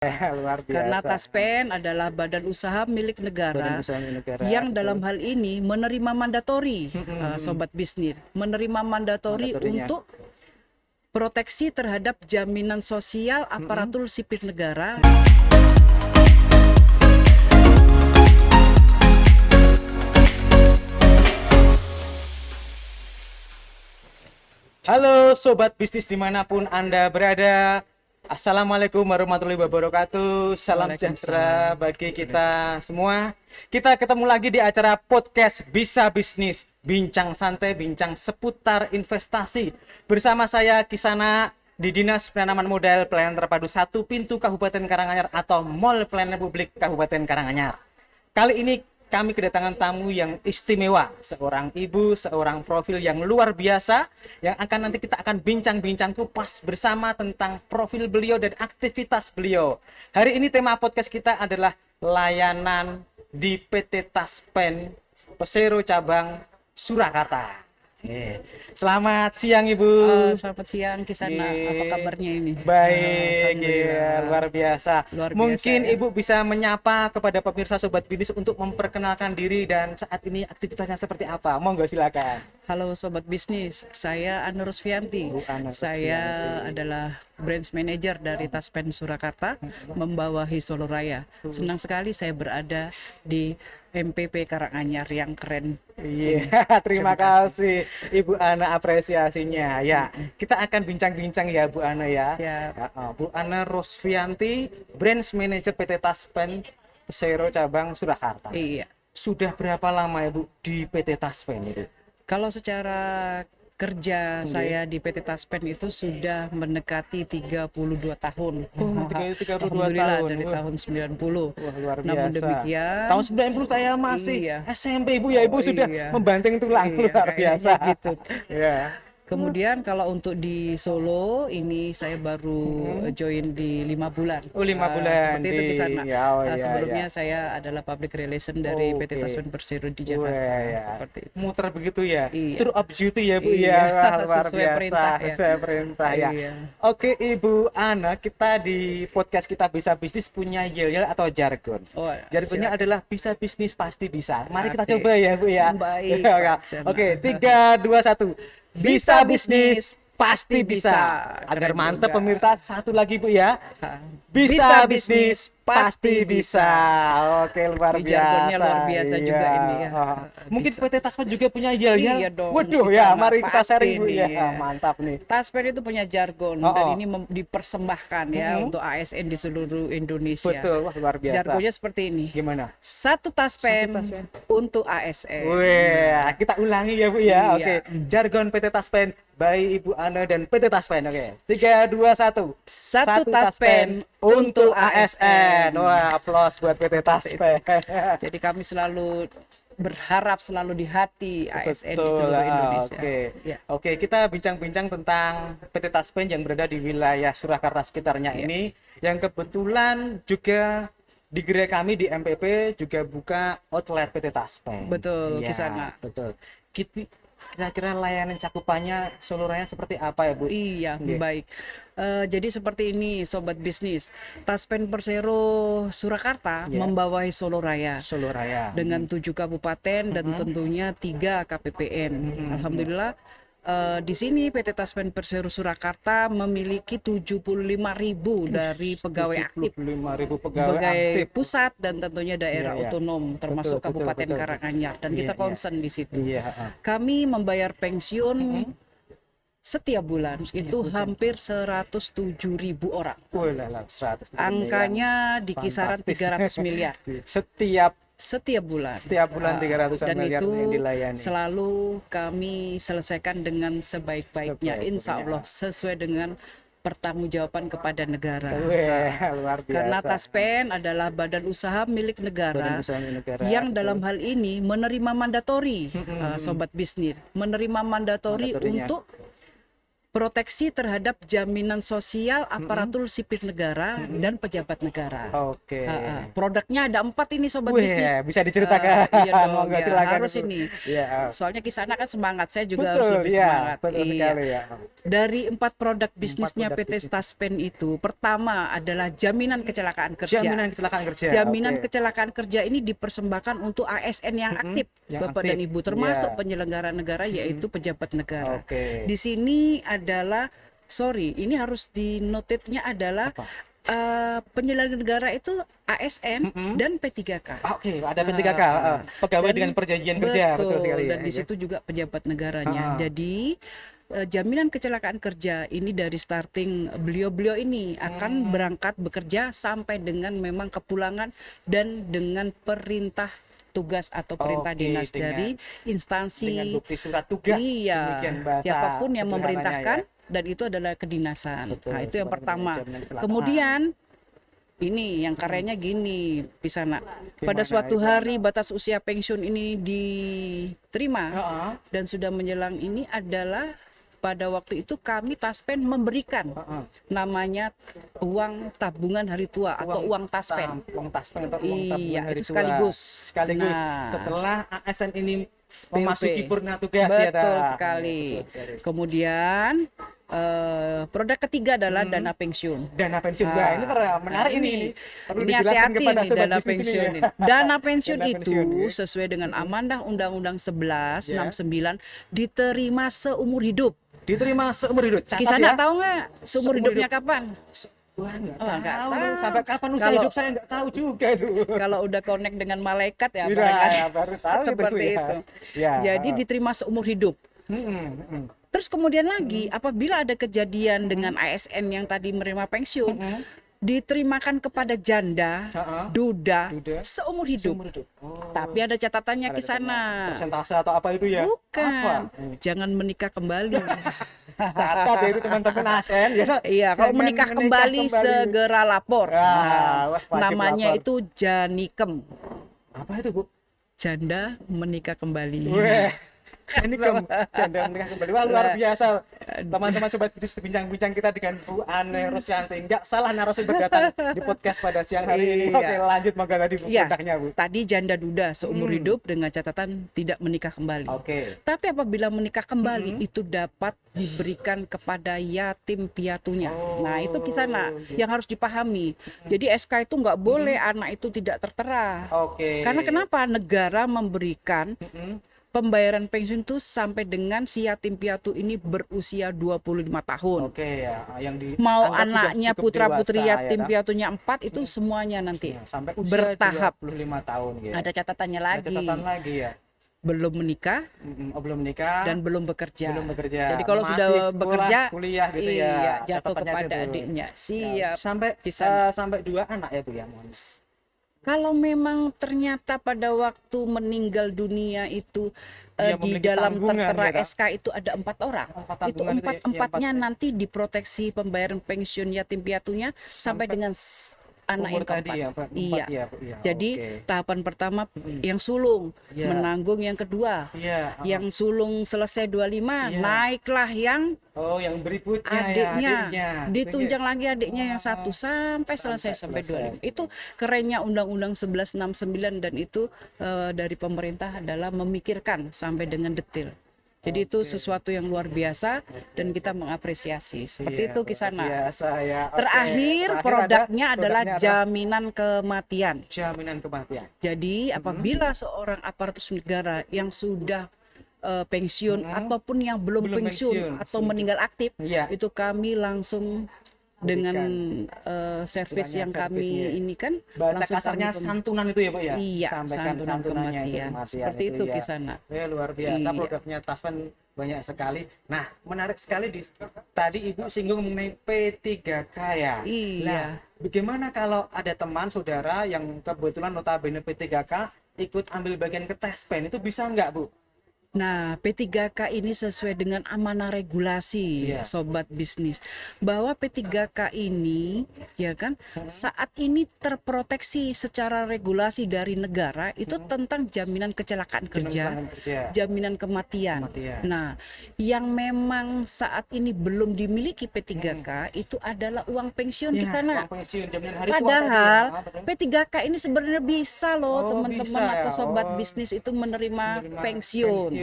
Luar Karena biasa. Taspen adalah badan usaha milik negara, Badan usaha milik negara, yang betul. dalam hal ini menerima mandatori, sobat bisnis, menerima mandatori Mandatorinya. untuk proteksi terhadap jaminan sosial aparatur sipil negara. Halo sobat bisnis dimanapun Anda berada. Assalamualaikum warahmatullahi wabarakatuh. Salam sejahtera bagi kita semua. Kita ketemu lagi di acara podcast Bisa Bisnis, bincang santai, bincang seputar investasi. Bersama saya Kisana di Dinas Penanaman Modal Pelayanan Terpadu 1 Pintu Kabupaten Karanganyar atau Mall Pelayanan Publik Kabupaten Karanganyar. Kali ini kami kedatangan tamu yang istimewa, seorang ibu, seorang profil yang luar biasa, yang nanti kita akan bincang-bincang kupas bersama tentang profil beliau dan aktivitas beliau. Hari ini tema podcast kita adalah layanan di PT Taspen Persero Cabang Surakarta. Selamat siang Ibu. Selamat siang Kisana, apa kabarnya ini? Baik, ya, luar biasa. Luar biasa, Mungkin ya. Ibu bisa menyapa kepada pemirsa Sobat Bisnis untuk memperkenalkan diri dan saat ini aktivitasnya seperti apa? Monggo silakan. Halo sobat bisnis, saya Ana Rusfianti. Bu Ana Saya Rusfianti. adalah branch manager dari Taspen Surakarta, membawahi Solo Raya. Senang sekali saya berada di MPP Karanganyar yang keren. Iya, terima kasih Ibu Ana apresiasinya. Ya, kita akan bincang-bincang ya Bu Ana ya. Siap. Bu Ana Rusfianti, branch manager PT Taspen Persero Cabang Surakarta. Iya. Sudah berapa lama Ibu di PT Taspen itu? Kalau secara kerja saya di PT Taspen itu sudah mendekati 32 tahun. 32 Alhamdulillah tahun. dari tahun 90. Wah, luar Namun biasa. demikian, Tahun 90 saya masih Iya. SMP Ibu ya, Ibu Oh, sudah iya. membanting tulang. Iya, Luar kayaknya biasa. gitu. Ya. Kemudian kalau untuk di Solo ini saya baru join di 5 bulan. Oh, 5 bulan Seperti itu di- di sana. ya, oh, iya, Sebelumnya iya. saya adalah public relation dari PT Oke. Taspen Persero di Jakarta. Wah, ya. Seperti itu. Muter begitu ya. Iya. Tour of duty ya Bu Iya, ya. Wah, luar sesuai biasa. perintah, ya. Sesuai perintah ya. Iya. Oke Ibu Ana, kita di podcast kita Bisa Bisnis punya yel-yel atau jargon. Oh, Jargonnya siap. adalah bisa bisnis pasti bisa. Mari kita Asik. coba ya Bu ya. Baik, Ya, Pak Kak. Sana. Oke, 3, 2, 1. Bisa bisnis pasti bisa. Agar Keren mantep juga. pemirsa, satu lagi Bu ya. Bisa bisnis pasti bisa. Oke, luar Ini biasa. jargonnya luar biasa Iya. juga ini ya. Mungkin Bisa. PT Taspen juga punya yel-yel. Iya dong, Waduh bisa, ya, Mak. mari kita Pasti sharing Bu nih, ya. ya. Mantap nih. Taspen itu punya jargon Oh, dan oh. ini dipersembahkan ya untuk ASN di seluruh Indonesia. Betul, wah luar biasa. Jargonnya seperti ini. Gimana? Satu Taspen Satu Taspen. untuk ASN. Wah, kita ulangi ya Bu ya. Iya. Oke, jargon PT Taspen by Ibu Ana dan PT Taspen. Oke, 3, 2, 1. Satu Taspen untuk ASN. Wah, aplaus buat PT Taspen. Jadi kami selalu berharap selalu di hati ASN di Betul, seluruh Indonesia. Oke. Ya. Oke, kita bincang-bincang tentang PT Taspen yang berada di wilayah Surakarta sekitarnya Iya. ini, yang kebetulan juga di gerai kami di MPP juga buka outlet PT Taspen. Betul, Iya, Kisana. betul. Kira-kira layanan cakupannya Solo Raya seperti apa ya Bu? Iya, Iya. baik. Jadi seperti ini, sobat bisnis. Taspen Persero Surakarta Iya. membawahi Solo Raya Solo Raya. dengan 7 kabupaten dan tentunya 3 KPPN. Alhamdulillah. Di sini PT Taspen Persero Surakarta memiliki 75.000 dari pegawai aktif, 75.000 pegawai sebagai aktif. pusat dan tentunya daerah Iya, iya. otonom termasuk Betul, betul, Kabupaten betul. Karanganyar dan Iya, kita iya. concern di situ. Iya, heeh. Kami membayar pensiun setiap bulan itu hampir 107.000 orang. Wih, lah, 100 Angkanya di kisaran fantastis. 300 miliar Setiap setiap bulan bulan. 300 Dan miliar itu yang dilayani. selalu kami selesaikan dengan sebaik-baiknya, Sebaik-baiknya. insya Allah sesuai dengan pertanggungjawaban kepada negara. Wih, luar biasa. Karena Taspen adalah badan usaha milik negara, Badan usaha milik negara, yang betul. dalam hal ini menerima mandatori, sobat bisnis, menerima mandatori Mandatorinya. untuk proteksi terhadap jaminan sosial aparatur sipil negara dan pejabat negara. Oke. Produknya ada 4 ini sobat Wih, bisnis. bisa diceritakan. Iya dong, Monggo, ya, silakan, harus Bu. ini. Iya. Soalnya Kisana kan semangat, saya juga harus Betul, lebih iya, semangat. betul sekali ya. Dari 4 produk bisnisnya produk PT bisnis. Staspen itu, pertama adalah jaminan kecelakaan kerja. Jaminan kecelakaan kerja. Jaminan Oke. kecelakaan kerja ini dipersembahkan untuk ASN yang aktif, yang Bapak aktif. dan Ibu, termasuk Iya. penyelenggara negara yaitu pejabat negara. Oke. Di sini adalah, sorry, ini harus dinotitnya adalah Apa? penyelenggara negara itu ASN dan P3K. Oke, ada P3K, pegawai Dan- dengan perjanjian kerja, betul sekali Dan ya. di situ juga pejabat negaranya. Ah. Jadi jaminan kecelakaan kerja ini dari starting beliau-beliau ini akan berangkat bekerja sampai dengan memang kepulangan dan dengan perintah tugas atau perintah Oke, dinas dengan- dari instansi. dengan bukti surat tugas. Iya, demikian bahasa siapapun yang sederhananya memerintahkan ya. dan itu adalah kedinasan. Betul, Nah, itu yang seperti pertama. jaminan kecelakaan. Kemudian ini yang karenanya gini, Pisana. Pada Gimana suatu itu? hari batas usia pensiun ini diterima Heeh. dan sudah menjelang ini adalah pada waktu itu kami Taspen memberikan Heeh. namanya uang tabungan hari tua atau uang Taspen. Uang taspen atau uang tabungan Iya, hari itu tua. sekaligus. Sekaligus Nah. setelah ASN ini BUP. memasuki purna tugas ya, Betul dah. sekali. Betul sekali. Kemudian produk ketiga adalah dana pensiun. Dana pensiun. Wah, ini menarik ini. Perlu Ini dijelaskan hati-hati kepada nih sobat dana bisnis pensiun ini. ini. Dana pensiun Dana itu pensiun, ya. sesuai dengan amanah Undang-Undang 11 Ya. 69 diterima seumur hidup. Diterima seumur hidup. Catat Kisana ya. tahu nggak seumur Seumur hidupnya hidup. kapan? Wah, nggak Oh, nggak tahu. tahu. Sampai kapan usia Kalau- hidup saya nggak tahu juga itu. Kalau udah connect dengan malaikat ya, Iya, barangkali ya, baru tahu seperti ya. itu. Ya. Jadi diterima seumur hidup. Terus kemudian lagi, apabila ada kejadian dengan ASN yang tadi menerima pensiun, diterimakan kepada janda, duda, Duda. seumur hidup. Seumur hidup. Oh. Tapi ada catatannya Ada ke sana. persentase atau apa itu ya? Bukan. Apa? Jangan menikah kembali. Catat ya itu teman-teman ASN ya. Iya, kalau Jangan menikah kembali segera lapor. Ah, wah, wajib Namanya lapor. itu janikem. Apa itu, Bu? Janda menikah kembali. Weh, janda menikah kembali. Wah, luar biasa. Teman-teman sobat bisnis bincang-bincang kita dengan Bu Ane Rusyanti. Enggak salah narasumber datang di podcast pada siang hari ini. Iya. Oke, lanjut monggo tadi Bu Iya, produknya, Bu. tadi janda duda seumur hidup dengan catatan tidak menikah kembali. Oke. Tapi apabila menikah kembali itu dapat diberikan kepada yatim piatunya. Nah, itu kisana yang harus dipahami. Jadi SK itu nggak boleh anak itu tidak tertera. Oke. Karena kenapa? Negara memberikan Mm-mm. pembayaran pensiun itu sampai dengan si yatim piatu ini berusia 25 tahun. Oke ya, yang di Mau anggap sudah anaknya cukup putra-putri dewasa, yatim ya, piatunya 4 itu semuanya nanti Nah, sampai usia bertahap. 25 tahun gitu. Ada catatannya Ada lagi. catatan lagi ya. Belum menikah Oh, belum menikah dan belum bekerja. belum bekerja. Jadi kalau Masih sudah sekolah, bekerja, kuliah gitu ya. iya, jatuh Catatannya kepada itu. adiknya. Ya, Siap. sampai Kisah. sampai 2 anak ya Bu ya. mohon. Kalau memang ternyata pada waktu meninggal dunia itu Dia di memiliki dalam tanggungan, tertera ya, Kak? SK itu ada 4 orang. Empat Itu tabungan itu ya, empat-empatnya iya, empat. nanti diproteksi pembayaran pensiun yatim piatunya sampai dengan anak Umur yang tadi keempat. ya, Pak? Iya. Empat ya, Bu, ya. Jadi Oke. tahapan pertama yang sulung Iya. menanggung yang kedua. Iya. Yang sulung selesai 25 Iya. naiklah yang Oh, yang berikutnya adiknya, ya, ditunjang lagi adiknya yang satu sampai selesai sampai 25. Itu kerennya Undang-Undang 1169 dan itu dari pemerintah adalah memikirkan sampai dengan detail. Jadi itu sesuatu yang luar biasa dan kita mengapresiasi. Seperti Iya, itu luar Kisana. biasa ya. Oke. Terakhir Terakhir produknya ada- adalah produknya jaminan kematian. jaminan kematian. Jadi apabila seorang aparatur negara yang sudah pensiun ataupun yang belum Belum pensiun, pensiun atau meninggal aktif, Iya. itu kami langsung dengan servis Istilahnya yang kami servisnya. ini kan Bahasa langsung kasarnya kami santunan itu ya, Bu ya. Iya, Sampaikan santunan santunannya itu kematian. kematian Seperti itu ya. Kisana. Ya, luar biasa Iya. produknya Taspen banyak sekali. Nah, menarik sekali tadi Ibu singgung mengenai P3K ya. Iya. Nah, bagaimana kalau ada teman saudara yang kebetulan notabene P3K ikut ambil bagian ke Taspen itu bisa nggak, Bu? Nah, P3K ini sesuai dengan amanah regulasi, Iya. sobat bisnis, bahwa P3K ini, ya kan, saat ini terproteksi secara regulasi dari negara itu tentang jaminan kecelakaan kerja, Jaminan kerja. jaminan kematian. Kematian. Nah, yang memang saat ini belum dimiliki P3K itu adalah uang pensiun di Ya, sana. uang pensiun, jaminan hari tua Padahal tadi ya. Betul. P3K ini sebenarnya bisa loh Oh, teman-teman bisa atau ya. sobat Oh, bisnis itu menerima menerima pensiun.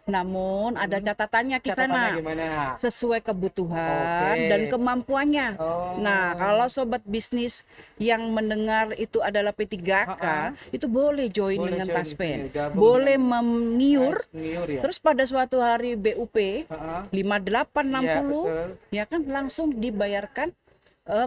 Namun ada catatannya di Catatannya sana gimana? sesuai kebutuhan Oke. dan kemampuannya. Oh. Nah, kalau sobat bisnis yang mendengar itu adalah P3K, itu boleh join Boleh dengan join Taspen. di sini, gabung Boleh dengan meniur. Niur ya. Terus pada suatu hari BUP Heeh. 5860 Iya, betul. ya kan langsung dibayarkan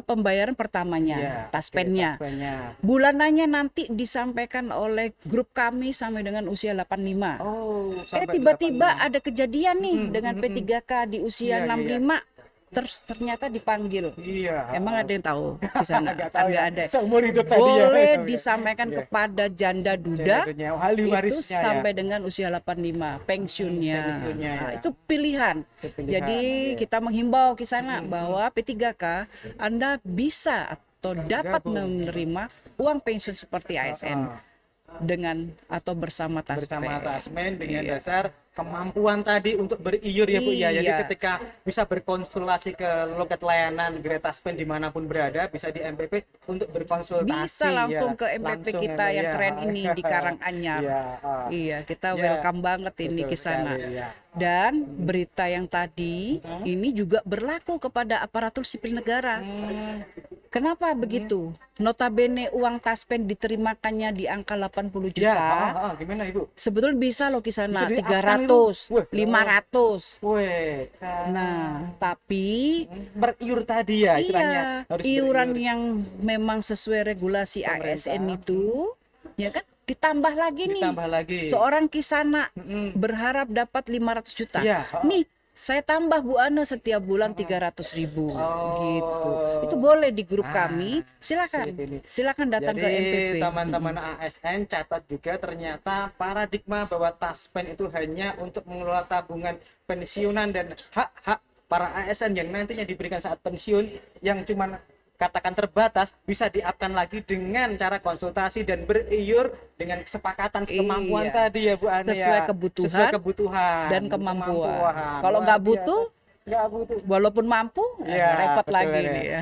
pembayaran pertamanya, Iya, Taspennya. oke, Taspennya. Bulanannya nanti disampaikan oleh grup kami sampai dengan usia 85. Oh, sampai Tiba-tiba 85. ada kejadian nih dengan P3K di usia Iya, iya, 65, terus ternyata dipanggil. Iya. Emang ada yang tahu di sana? Nggak tahu Nggak ya. ada. Seumur hidup tadi ya. Boleh Iya. disampaikan Iya. kepada janda duda Janda-jandanya, ahli itu warisnya ya. sampai dengan usia 85 pensiunnya. pensiunnya, Nah, ya. itu pilihan. Itu pilihan, Jadi oke. kita menghimbau ke sana bahwa P3K Anda bisa atau dapat Gabung. menerima uang pensiun seperti ASN Heeh. dengan atau bersama Taspen. Bersama Tasmen dengan Iya. dasar kemampuan tadi untuk beriur ya Bu ya. Jadi Iya. ketika bisa berkonsultasi ke loket layanan Greta Taspen dimanapun berada, bisa di MPP untuk berkonsultasi. Bisa langsung ya. ke MPP Langsung kita yang ya. keren ini di Karanganyar. Iya, Iya, kita Ya, welcome banget ini betul ke sana. sekali, ya. Dan berita yang tadi ini juga berlaku kepada aparatur sipil negara. Kenapa begitu? Notabene uang Taspen diterimakannya di angka 80 Ya, juta. gimana Ibu? Sebetulnya bisa loh ke sana Bisa di-up-kan 300, itu? Wah, 500. Weh, Nah, tapi beriur tadi ya istilahnya. iya, Harus iuran beriur. yang memang sesuai regulasi Pemerintah. ASN itu, ya kan, ditambah lagi nih. Ditambah lagi. Seorang kisana Mm-mm. berharap dapat 500 juta. Iya, Nih, saya tambah Bu Ana setiap bulan 300.000 Oh. gitu. Itu boleh di grup Ah, kami. Silakan. sini. Silakan datang ke MPP. Jadi teman-teman ASN catat juga ternyata paradigma bahwa Taspen itu hanya untuk mengelola tabungan pensiunan dan hak-hak para ASN yang nantinya diberikan saat pensiun yang cuman katakan terbatas bisa diapkan lagi dengan cara konsultasi dan beriur dengan kesepakatan kemampuan Iya. tadi ya Bu Ani Sesuai ya. kebutuhan Sesuai kebutuhan dan kemampuan. Kalau nggak Luar biasa. butuh, nggak butuh walaupun mampu, ya, repot betul, lagi ya. nih ya.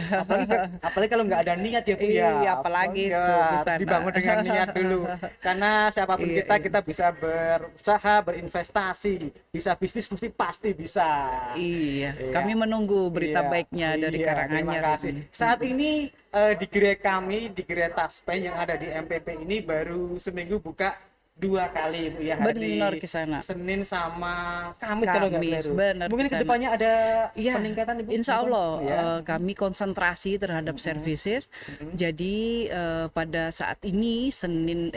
Apalagi kalau nggak ada niat ya Bu ya. Iya, apalagi Ya, itu di harus sana. dibangun dengan niat dulu. Karena siapapun Iya, kita bisa berusaha, berinvestasi, bisa bisnis mesti pasti bisa. Iya, Iya. kami menunggu berita Iya, baiknya dari iya, Karanganyar. Terima kasih. ini. Saat ini di gerai kami, di gerai Taspen yang ada di MPP ini baru seminggu buka 2 kali Bu ya, hari Benar, ke sana. Senin sama Kamis kalau nggak Kamis, keliru. benar, Mungkin ke sana. kedepannya ada Iya, peningkatan Ibu? insya Allah Ya. kami konsentrasi terhadap services. Jadi pada saat ini Selasa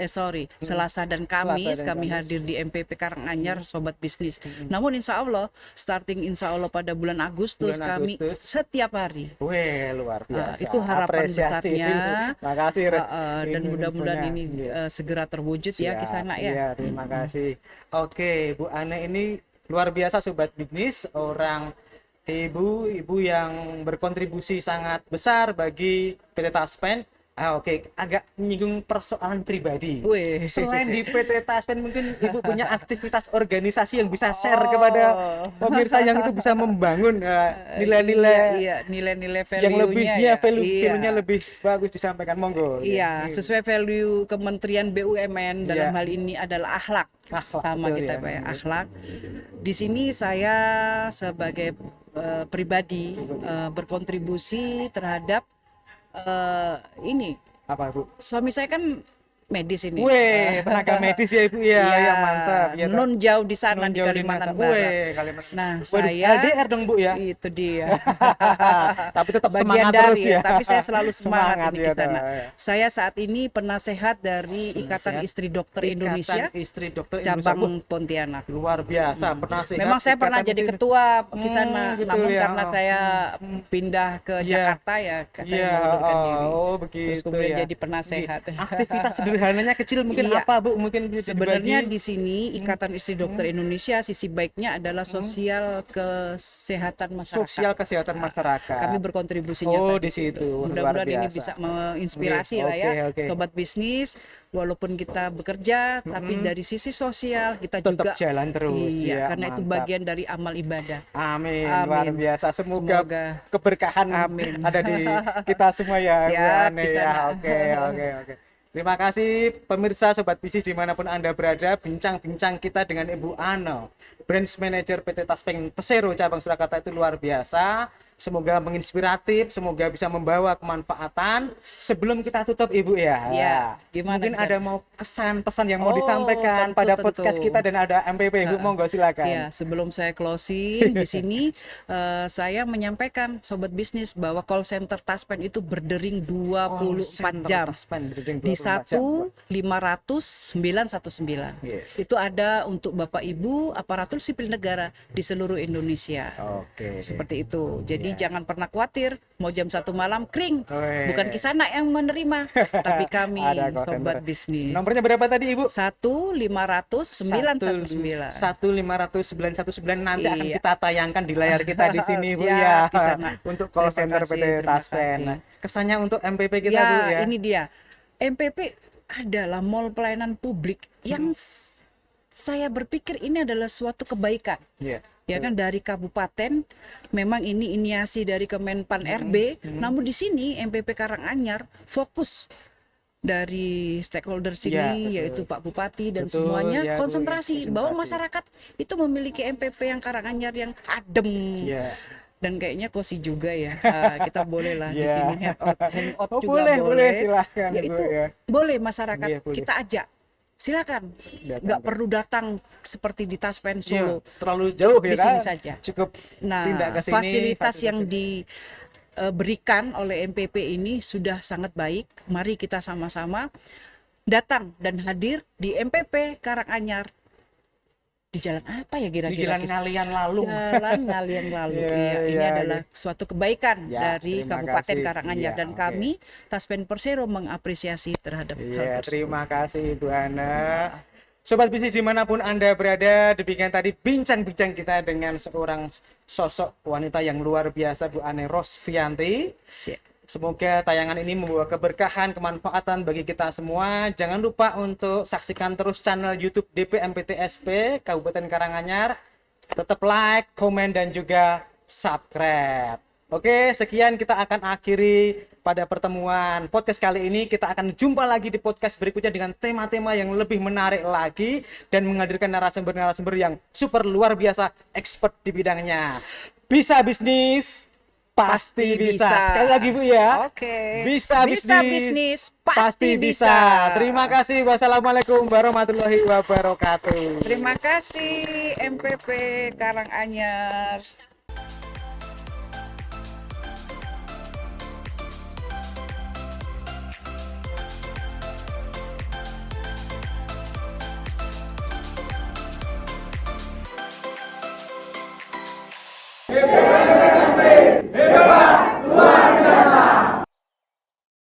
dan Kamis Selasa dan kami Kamis. hadir di MPP Karanganyar Sobat Bisnis. Namun insya Allah insya Allah pada bulan Agustus Bulan kami Agustus. setiap hari. Weh, luar biasa. Itu harapan Apresiasi besarnya. sih. Makasih Res. Dan mudah-mudahan ini infonya. segera terwujud ya ke Siap. sana ya. Iya, terima kasih. Oke, Bu Ane ini luar biasa sobat bisnis, orang ibu yang berkontribusi sangat besar bagi PT Taspen. Oke, agak menyinggung persoalan pribadi. Wih. Selain di PT Taspen, mungkin Ibu punya aktivitas organisasi yang bisa share kepada pemirsa yang itu bisa membangun nilai-nilai Iya, nilai-nilai yang lebihnya, value-nya ya. value-nya Iya. lebih bagus disampaikan. Monggo. Iya, sesuai value Kementerian BUMN dalam Iya. hal ini adalah akhlak. Akhlak, Sama betul kita ya. Pak ya, akhlak. Di sini saya sebagai pribadi berkontribusi terhadap ini. Apa Bu? Suami saya kan medis ini. Weh, tenaga medis ya Ibu ya, Iya, yang mantap. Ya, non jauh di sana non di jauh Kalimantan Nasa. Barat. Weh, Kalimantan. Nah, Waduh, saya LDR dong Bu ya. Itu dia. Tapi tetap Bagian semangat dari terus ya, ya. tapi saya selalu semangat, ini ya, ke sana. ya. Saya saat ini penasehat dari Ikatan Penasehat Istri Dokter Ikatan Indonesia Istri Dokter Indonesia. cabang Pontianak. Luar biasa, penasehat. Memang saya pernah Ikatan jadi Istri- ketua di sana, gitu namun ya. karena saya pindah ke Iya. Jakarta ya, saya Iya, mengundurkan diri. oh begitu Terus kemudian ya. jadi penasehat. Aktivitas sederhana sederhananya kecil mungkin Iya. apa Bu? Mungkin bisa Sebenarnya dibagi. di sini Ikatan Istri Dokter Indonesia sisi baiknya adalah sosial kesehatan masyarakat. Sosial kesehatan masyarakat. Kami berkontribusinya Oh, tadi di situ. Luar Mudah-mudahan ini biasa. bisa menginspirasi Oke, lah ya, oke. sobat bisnis. Walaupun kita bekerja, tapi dari sisi sosial kita Tetap juga jalan terus. iya, Ya, karena itu mantap. bagian dari amal ibadah. Amin. Amin. Luar biasa. Semoga, Semoga. keberkahan Amin. ada di kita semua ya, Bu Siap, Ane di ya. sana. Oke. Terima kasih pemirsa Sobat Bisnis dimanapun Anda berada. Bincang-bincang kita dengan Ibu Ano, Branch Manager PT Taspen Persero cabang Surakarta itu luar biasa. Semoga menginspiratif, semoga bisa membawa kemanfaatan. Sebelum kita tutup Ibu ya. Ya, gimana Mungkin bisa? ada mau kesan pesan yang mau Oh, disampaikan tentu, pada tentu. podcast kita dan ada MPP Ibu, monggo silakan. Ya, sebelum saya closing di sini, saya menyampaikan sobat bisnis bahwa call center Taspen itu berdering 24 jam. Di 1-500-919. Yes. Itu ada untuk Bapak Ibu aparatur sipil negara di seluruh Indonesia. Oke. Seperti itu. Jadi Ya. jangan pernah khawatir mau jam 1 malam kring. Weh. Bukan Kisana yang menerima, tapi kami Ada call sobat center. bisnis. Nomornya berapa tadi Ibu? 1-500-919. 1-500-919 nanti akan Iya. kita tayangkan di layar kita di sini Bu Siap, ya. di sana. Untuk call Terima center kasih, PT terima Taspen. kasih. Kesannya untuk MPP kita Ya, Bu ya. ini dia. MPP adalah mall pelayanan publik yang saya berpikir ini adalah suatu kebaikan. Iya. Ya kan, dari kabupaten, memang ini inisiasi dari Kemenpan RB, namun di sini MPP Karanganyar fokus dari stakeholder Iya, sini, betul. yaitu Pak Bupati dan Betul, semuanya ya, Bu, konsentrasi bahwa konsentrasi. masyarakat itu memiliki MPP yang Karanganyar yang adem. Iya. Dan kayaknya kosi juga ya. Kita boleh lah di Iya. sini hangout Oh, juga boleh, silahkan Ya Bu itu ya. boleh masyarakat Iya, boleh. kita ajak. Silakan. Datang, Nggak Bu. perlu datang seperti di Taspen Iya, Solo. terlalu jauh ya Di sini kan? saja. Cukup Nah, tindak ke sini, fasilitas yang ini. diberikan oleh MPP ini sudah sangat baik. Mari kita sama-sama datang dan hadir di MPP Karanganyar. Di jalan apa ya di kira-kira? Jalan Kis? Ngalian Lalung. Jalan Ngalian Lalu. Iya, Iya, ini iya, adalah suatu kebaikan Ya, dari terima Kabupaten kasih. Karanganyar, Iya, dan oke. kami Taspen Persero mengapresiasi terhadap hal Iya, tersebut. terima kasih Ibu Ana. Sobat bisnis dimanapun Anda berada, demikian tadi bincang-bincang kita dengan seorang sosok wanita yang luar biasa, Bu Ane Rosvianti. Siap. Semoga tayangan ini membawa keberkahan, kemanfaatan bagi kita semua. Jangan lupa untuk saksikan terus channel YouTube DPMPTSP Kabupaten Karanganyar. Tetap like, komen, dan juga subscribe. Oke, sekian kita akan akhiri pada pertemuan podcast kali ini. Kita akan jumpa lagi di podcast berikutnya dengan tema-tema yang lebih menarik lagi dan menghadirkan narasumber-narasumber yang super luar biasa, expert di bidangnya. Bisa bisnis, pasti bisa. Sekali lagi Bu ya. Oke. Bisa bisnis, pasti bisa. Terima kasih. Wassalamualaikum warahmatullahi wabarakatuh. Terima kasih MPP Karanganyar. Hip,